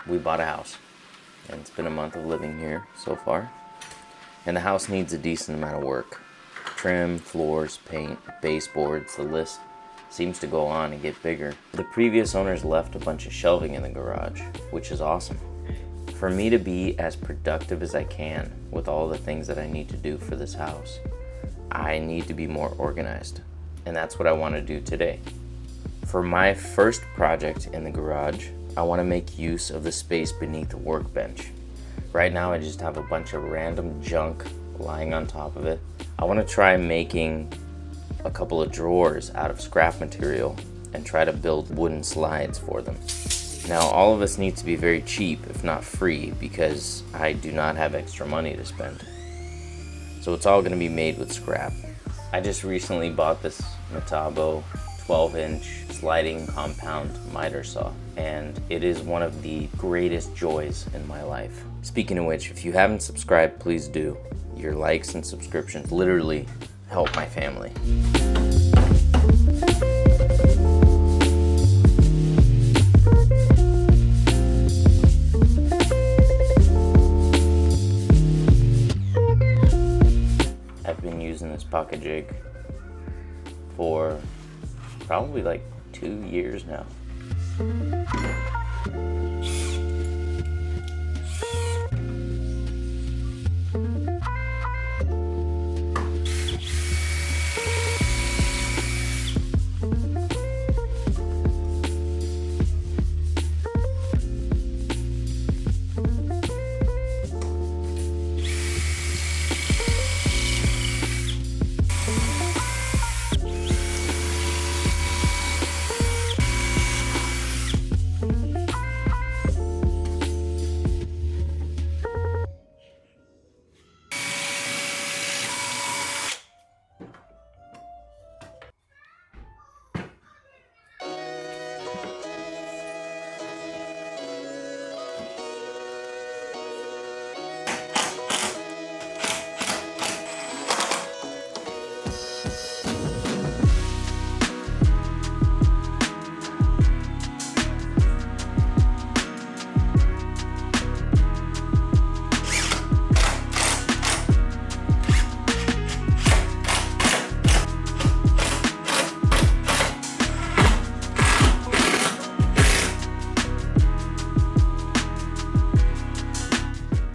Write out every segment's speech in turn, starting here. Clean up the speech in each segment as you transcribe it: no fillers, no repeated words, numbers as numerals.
we bought a house, and it's been a month of living here so far. And the house needs a decent amount of work. Trim, floors, paint, baseboards, the list seems to go on and get bigger. The previous owners left a bunch of shelving in the garage, which is awesome. For me to be as productive as I can with all the things that I need to do for this house, I need to be more organized. And that's what I want to do today. For my first project in the garage, I want to make use of the space beneath the workbench. Right now I just have a bunch of random junk lying on top of it. I want to try making a couple of drawers out of scrap material and try to build wooden slides for them. Now all of us need to be very cheap, if not free, because I do not have extra money to spend. So it's all going to be made with scrap. I just recently bought this Metabo 12-inch sliding compound miter saw, and it is one of the greatest joys in my life. Speaking of which, if you haven't subscribed, please do. Your likes and subscriptions literally help my family. I've been using this pocket jig for probably like 2 years now.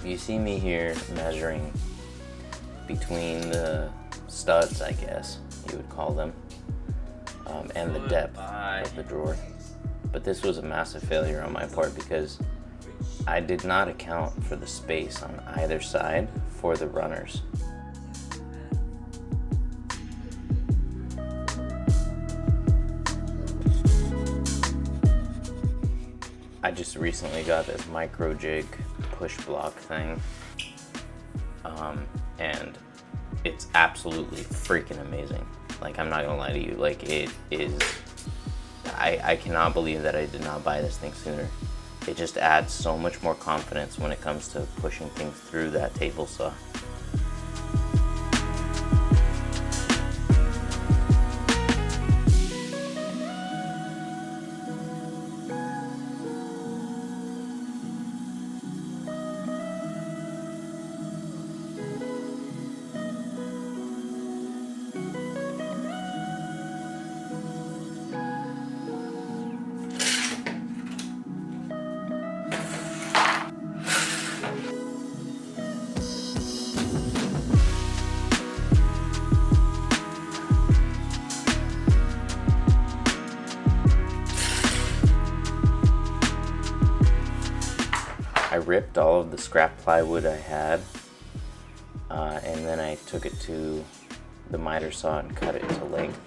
You see me here measuring between the studs, I guess you would call them, and the depth of the drawer. But this was a massive failure on my part because I did not account for the space on either side for the runners. I just recently got this micro jig push block thing, and it's absolutely freaking amazing. Like, I'm not gonna lie to you, like, it is, I cannot believe that I did not buy this thing sooner. It just adds so much more confidence when it comes to pushing things through that table saw. I ripped all of the scrap plywood I had, and then I took it to the miter saw and cut it to length.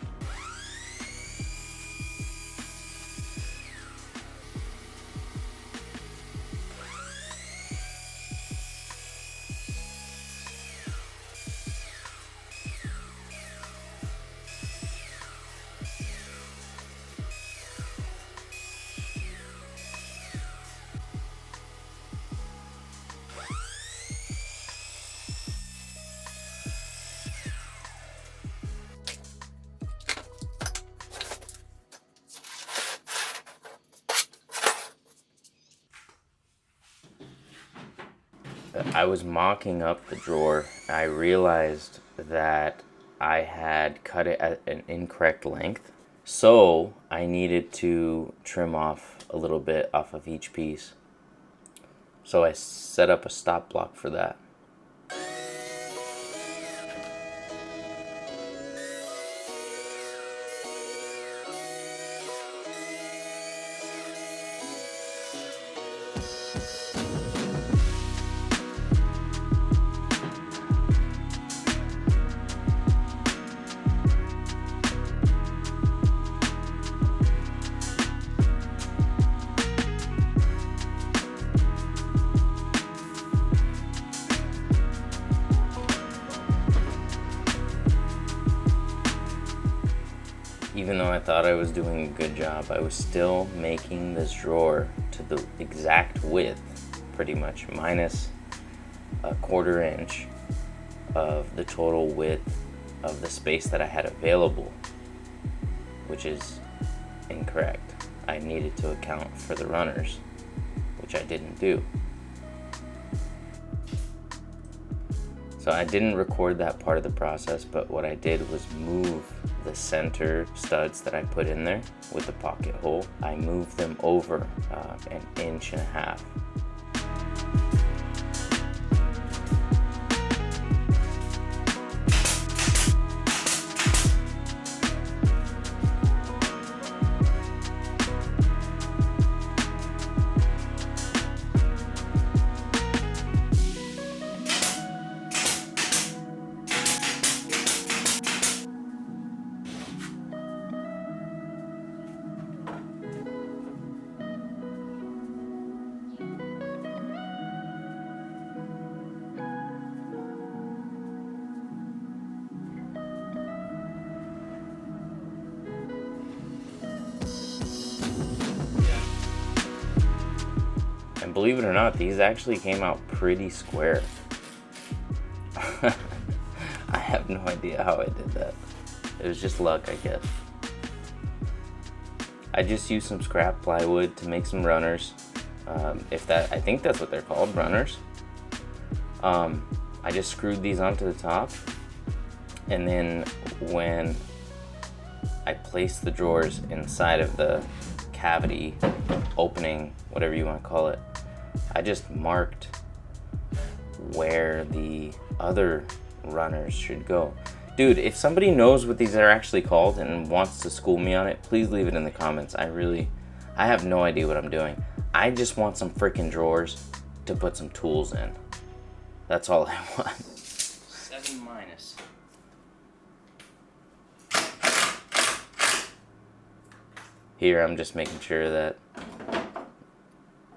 I was mocking up the drawer. I realized that I had cut it at an incorrect length. So I needed to trim off a little bit off of each piece. So I set up a stop block for that. Even though I thought I was doing a good job, I was still making this drawer to the exact width, pretty much, minus a 1/4 inch of the total width of the space that I had available, which is incorrect. I needed to account for the runners, which I didn't do. So I didn't record that part of the process, but what I did was move the center studs that I put in there with the pocket hole. I moved them over 1.5 inches. And believe it or not, these actually came out pretty square. I have no idea how I did that. It was just luck, I guess. I just used some scrap plywood to make some runners. I think that's what they're called, runners. I just screwed these onto the top, and then when I placed the drawers inside of the cavity, opening, whatever you want to call it, I just marked where the other runners should go. Dude, if somebody knows what these are actually called and wants to school me on it, please leave it in the comments. I have no idea what I'm doing. I just want some freaking drawers to put some tools in. That's all I want. 7 minus. Here, I'm just making sure that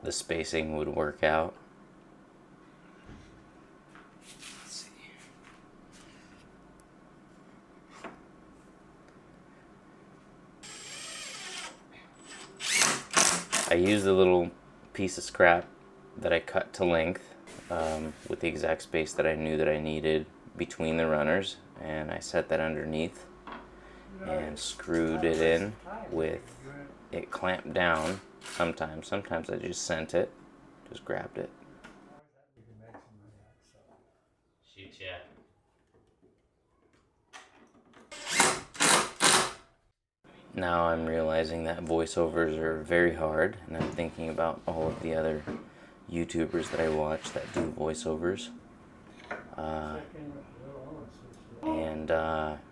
the spacing would work out. Let's see. I used a little piece of scrap that I cut to length with the exact space that I knew that I needed between the runners, and I set that underneath and screwed it in with it clamped down. Sometimes I just sent it, just grabbed it. Shoot, yeah. Now I'm realizing that voiceovers are very hard, and I'm thinking about all of the other YouTubers that I watch that do voiceovers, and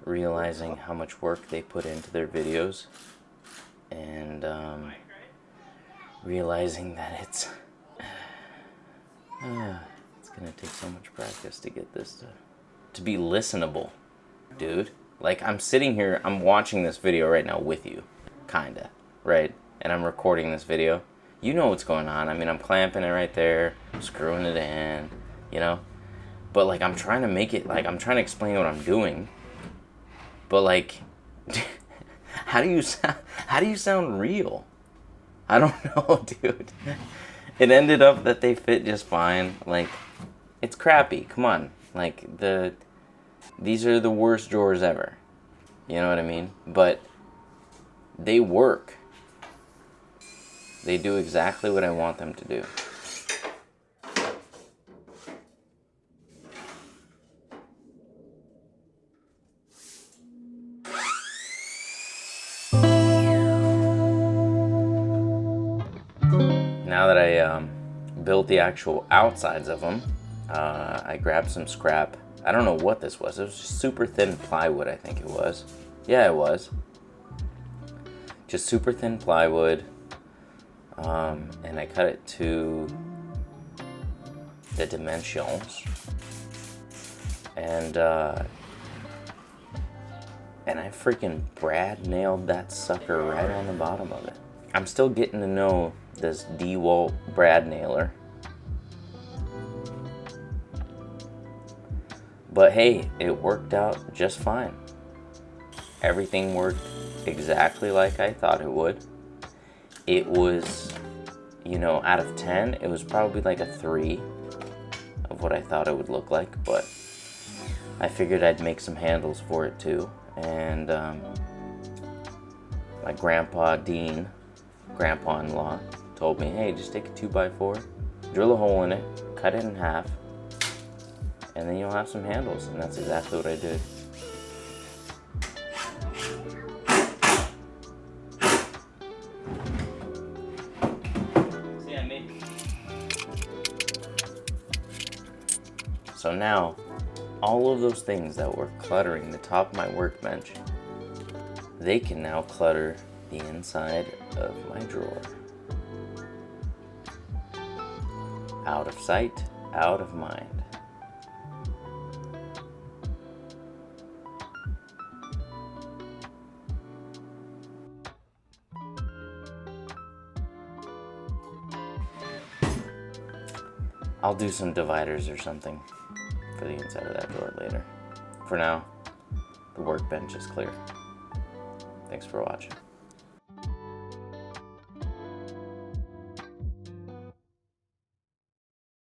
realizing how much work they put into their videos, and realizing that it's gonna take so much practice to get this to be listenable, dude. Like, I'm sitting here, I'm watching this video right now with you, kinda, right? And I'm recording this video. You know what's going on. I mean, I'm clamping it right there, screwing it in, you know? But, like, I'm trying to make it, like, I'm trying to explain what I'm doing. But, like, how do you sound real? I don't know, dude. It ended up that they fit just fine. Like, it's crappy. Come on. Like, these are the worst drawers ever. You know what I mean? But they work. They do exactly what I want them to do. built the actual outsides of them. I grabbed some scrap. I don't know what this was. It was just super thin plywood, I think it was. Yeah, it was. Just super thin plywood. And I cut it to the dimensions. And I freaking brad nailed that sucker right on the bottom of it. I'm still getting to know this DeWalt brad nailer. But hey, it worked out just fine. Everything worked exactly like I thought it would. It was, out of 10, it was probably like a 3 of what I thought it would look like, but I figured I'd make some handles for it too. And my grandpa Dean, grandpa-in-law, told me, hey, just take a 2x4, drill a hole in it, cut it in half, and then you'll have some handles. And that's exactly what I did. See, I made it. So now, all of those things that were cluttering the top of my workbench, they can now clutter the inside of my drawer. Out of sight, out of mind. I'll do some dividers or something for the inside of that drawer later. For now, the workbench is clear. Thanks for watching.